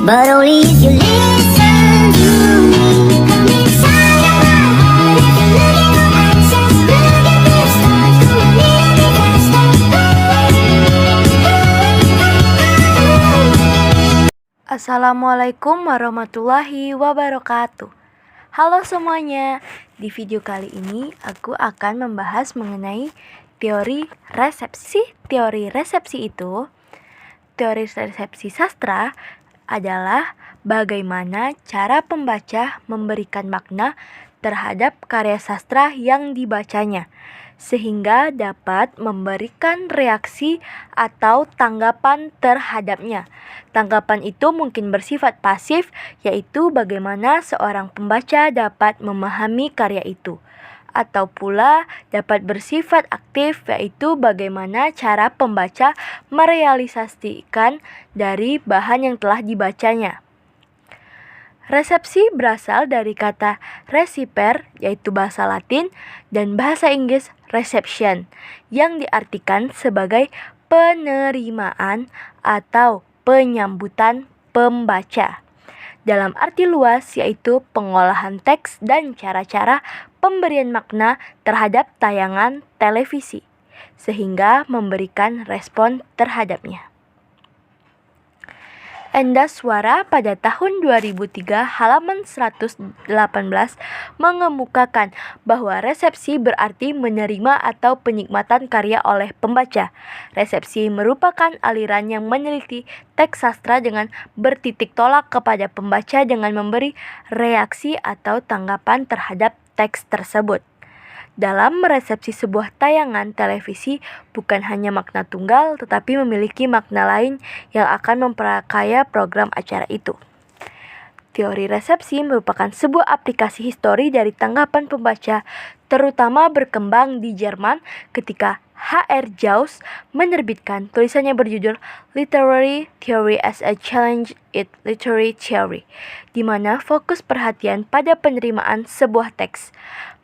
But only if you listen to me. Come inside of my heart. If you look in my eyes, look at the stars. Go a little bit faster. Assalamualaikum warahmatullahi wabarakatuh. Halo semuanya. Di video kali ini aku akan membahas mengenai teori resepsi. Teori resepsi sastra adalah bagaimana cara pembaca memberikan makna terhadap karya sastra yang dibacanya, sehingga dapat memberikan reaksi atau tanggapan terhadapnya. Tanggapan itu mungkin bersifat pasif, yaitu bagaimana seorang pembaca dapat memahami karya itu, atau pula dapat bersifat aktif, yaitu bagaimana cara pembaca merealisasikan dari bahan yang telah dibacanya. Resepsi berasal dari kata recipere, yaitu bahasa Latin, dan bahasa Inggris reception, yang diartikan sebagai penerimaan atau penyambutan pembaca. Dalam arti luas, yaitu pengolahan teks dan cara-cara pemberian makna terhadap tayangan televisi, sehingga memberikan respon terhadapnya. Endas Suara pada tahun 2003 halaman 118 mengemukakan bahwa resepsi berarti menerima atau penikmatan karya oleh pembaca. Resepsi merupakan aliran yang meneliti teks sastra dengan bertitik tolak kepada pembaca dengan memberi reaksi atau tanggapan terhadap teks tersebut. Dalam meresepsi sebuah tayangan televisi, bukan hanya makna tunggal, tetapi memiliki makna lain yang akan memperkaya program acara itu. Teori resepsi merupakan sebuah aplikasi histori dari tanggapan pembaca, terutama berkembang di Jerman ketika H.R. Jauss menerbitkan tulisannya berjudul Literary Theory as a Challenge in Literary Theory, di mana fokus perhatian pada penerimaan sebuah teks.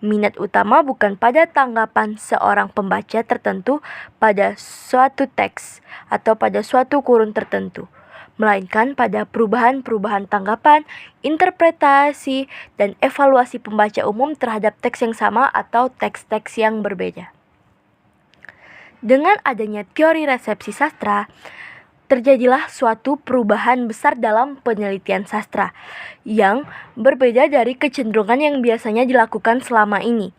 Minat utama bukan pada tanggapan seorang pembaca tertentu pada suatu teks atau pada suatu kurun tertentu, melainkan pada perubahan-perubahan tanggapan, interpretasi, dan evaluasi pembaca umum terhadap teks yang sama atau teks-teks yang berbeda. Dengan adanya teori resepsi sastra, terjadilah suatu perubahan besar dalam penelitian sastra yang berbeda dari kecenderungan yang biasanya dilakukan selama ini.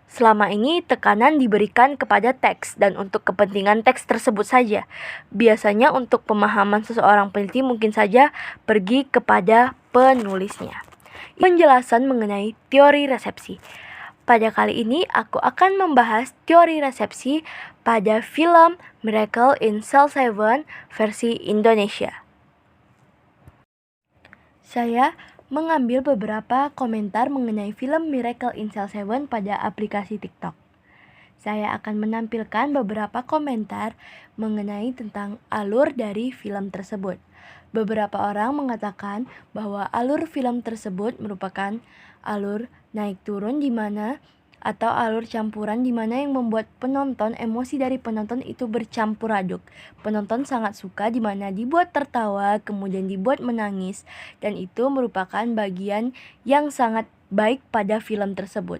Selama ini tekanan diberikan kepada teks dan untuk kepentingan teks tersebut saja. Biasanya untuk pemahaman seseorang peneliti mungkin saja pergi kepada penulisnya. Penjelasan mengenai teori resepsi. Pada kali ini aku akan membahas teori resepsi pada film Miracle in Cell 7 versi Indonesia. Saya mengambil beberapa komentar mengenai film Miracle in Cell 7 pada aplikasi TikTok. Saya akan menampilkan beberapa komentar mengenai tentang alur dari film tersebut. Beberapa orang mengatakan bahwa alur film tersebut merupakan alur naik turun atau alur campuran di mana yang membuat penonton, emosi dari penonton itu bercampur aduk. Penonton sangat suka di mana dibuat tertawa, kemudian dibuat menangis, dan itu merupakan bagian yang sangat baik pada film tersebut.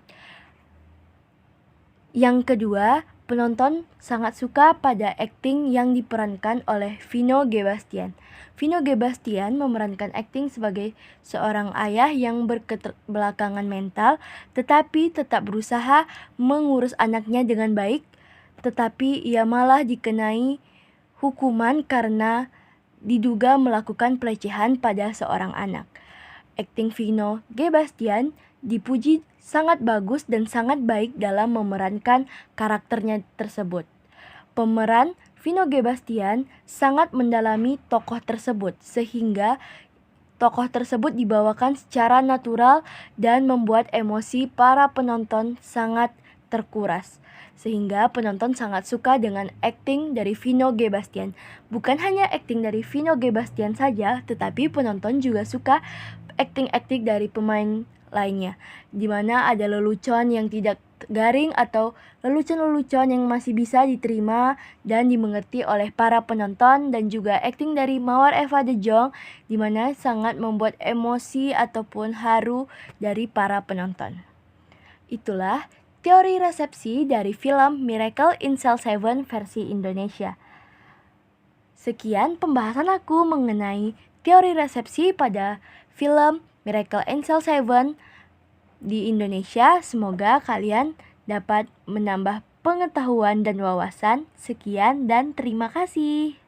Yang kedua, penonton sangat suka pada akting yang diperankan oleh Vino G. Bastian. Vino G. Bastian memerankan akting sebagai seorang ayah yang berketerbelakangan mental, tetapi tetap berusaha mengurus anaknya dengan baik, tetapi ia malah dikenai hukuman karena diduga melakukan pelecehan pada seorang anak. Akting Vino G. Bastian dipuji sangat bagus dan sangat baik dalam memerankan karakternya tersebut. Pemeran Vino G. Bastian sangat mendalami tokoh tersebut sehingga tokoh tersebut dibawakan secara natural dan membuat emosi para penonton sangat terkuras. Sehingga penonton sangat suka dengan akting dari Vino G. Bastian. Bukan hanya akting dari Vino G. Bastian saja, tetapi penonton juga suka akting-akting dari pemain lainnya, di mana ada lelucon yang tidak garing atau lelucon-lelucon yang masih bisa diterima dan dimengerti oleh para penonton, dan juga akting dari Mawar Eva De Jong di mana sangat membuat emosi ataupun haru dari para penonton. Itulah teori resepsi dari film Miracle in Cell 7 versi Indonesia. Sekian pembahasan aku mengenai teori resepsi pada film Miracle in Cell 7 di Indonesia. Semoga kalian dapat menambah pengetahuan dan wawasan. Sekian dan terima kasih.